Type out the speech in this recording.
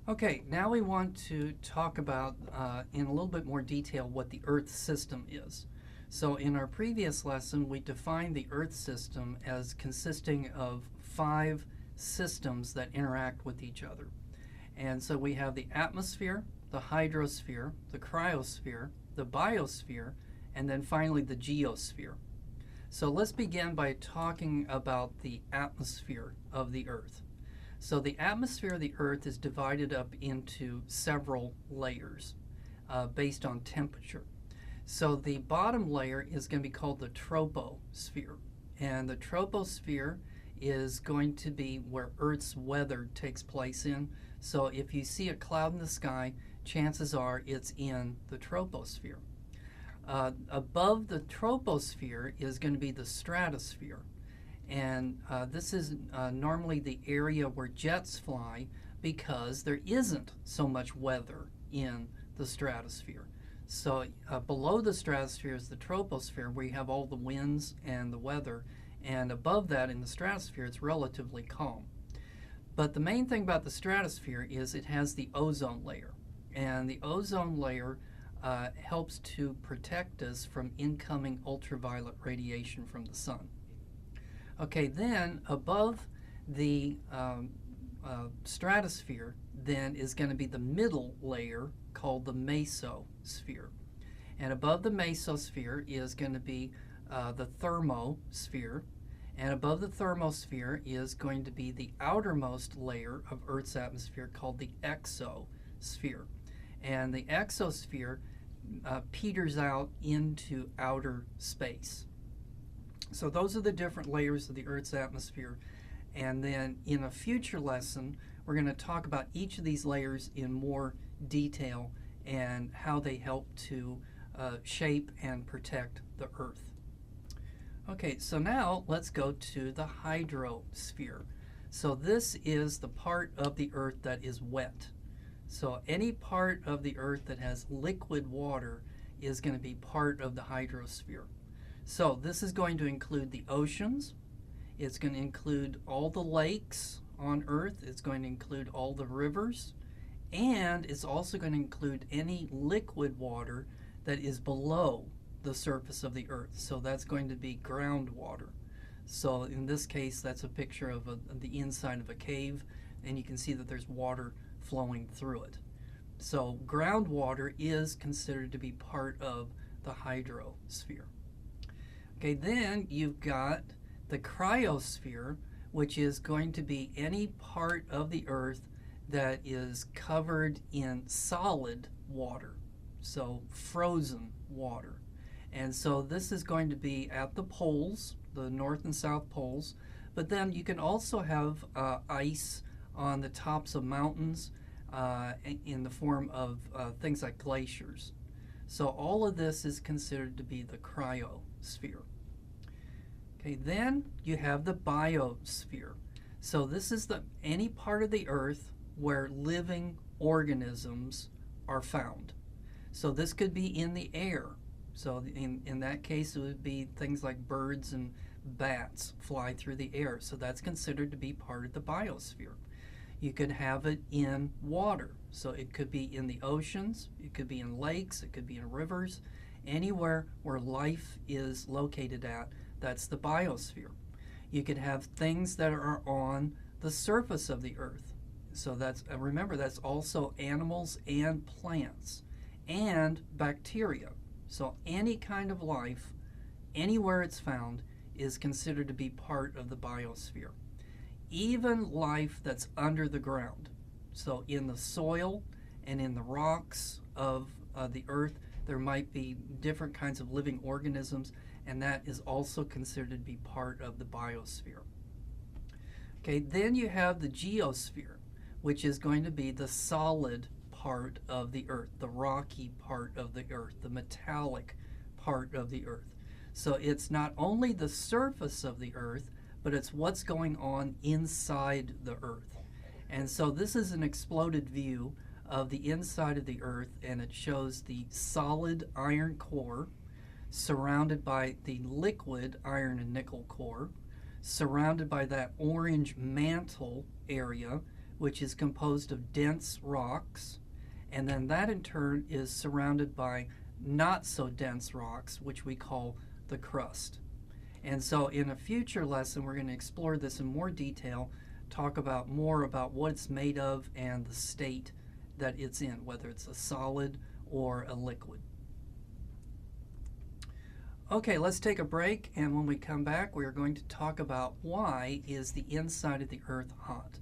Okay, now we want to talk about in a little bit more detail what the Earth system is. So, in our previous lesson, we defined the Earth system as consisting of five systems that interact with each other. And so we have the atmosphere, the hydrosphere, the cryosphere, the biosphere, and then finally the geosphere. So, let's begin by talking about the atmosphere of the Earth. So the atmosphere of the Earth is divided up into several layers based on temperature. So the bottom layer is going to be called the troposphere. And the troposphere is going to be where Earth's weather takes place in. So if you see a cloud in the sky, chances are it's in the troposphere. Above the troposphere is going to be the stratosphere. And this is normally the area where jets fly because there isn't so much weather in the stratosphere. So below the stratosphere is the troposphere, where you have all the winds and the weather, and above that in the stratosphere it's relatively calm. But the main thing about the stratosphere is it has the ozone layer, and the ozone layer helps to protect us from incoming ultraviolet radiation from the sun. Okay, then above the stratosphere then is going to be the middle layer called the mesosphere. And above the mesosphere is going to be the thermosphere. And above the thermosphere is going to be the outermost layer of Earth's atmosphere called the exosphere. And the exosphere peters out into outer space. So those are the different layers of the Earth's atmosphere. And then in a future lesson, we're going to talk about each of these layers in more detail and how they help to shape and protect the Earth. Okay, so now let's go to the hydrosphere. So this is the part of the Earth that is wet. So any part of the Earth that has liquid water is going to be part of the hydrosphere. So this is going to include the oceans. It's going to include all the lakes on Earth. It's going to include all the rivers. And it's also going to include any liquid water that is below the surface of the Earth. So that's going to be groundwater. So in this case, that's a picture of the inside of a cave, and you can see that there's water flowing through it. So groundwater is considered to be part of the hydrosphere. Okay, then you've got the cryosphere, which is going to be any part of the Earth that is covered in solid water, so frozen water. And so this is going to be at the poles, the North and South poles, but then you can also have ice on the tops of mountains in the form of things like glaciers. So all of this is considered to be the cryosphere. Okay, then you have the biosphere. So this is any part of the Earth where living organisms are found. So this could be in the air. So in that case, it would be things like birds and bats fly through the air. So that's considered to be part of the biosphere. You could have it in water. So it could be in the oceans, it could be in lakes, it could be in rivers, anywhere where life is located at, that's the biosphere. You could have things that are on the surface of the Earth. So that's, remember, that's also animals and plants and bacteria. So any kind of life, anywhere it's found, is considered to be part of the biosphere. Even life that's under the ground. So in the soil and in the rocks of the Earth, there might be different kinds of living organisms, and that is also considered to be part of the biosphere. Okay, then you have the geosphere, which is going to be the solid part of the Earth, the rocky part of the Earth, the metallic part of the Earth. So it's not only the surface of the Earth, but it's what's going on inside the Earth. And so this is an exploded view of the inside of the Earth, and it shows the solid iron core surrounded by the liquid iron and nickel core, surrounded by that orange mantle area, which is composed of dense rocks, and then that in turn is surrounded by not so dense rocks, which we call the crust. And so in a future lesson, we're going to explore this in more detail, talk about more about what it's made of and the state that it's in, whether it's a solid or a liquid. Okay, let's take a break, and when we come back, we are going to talk about why is the inside of the Earth hot.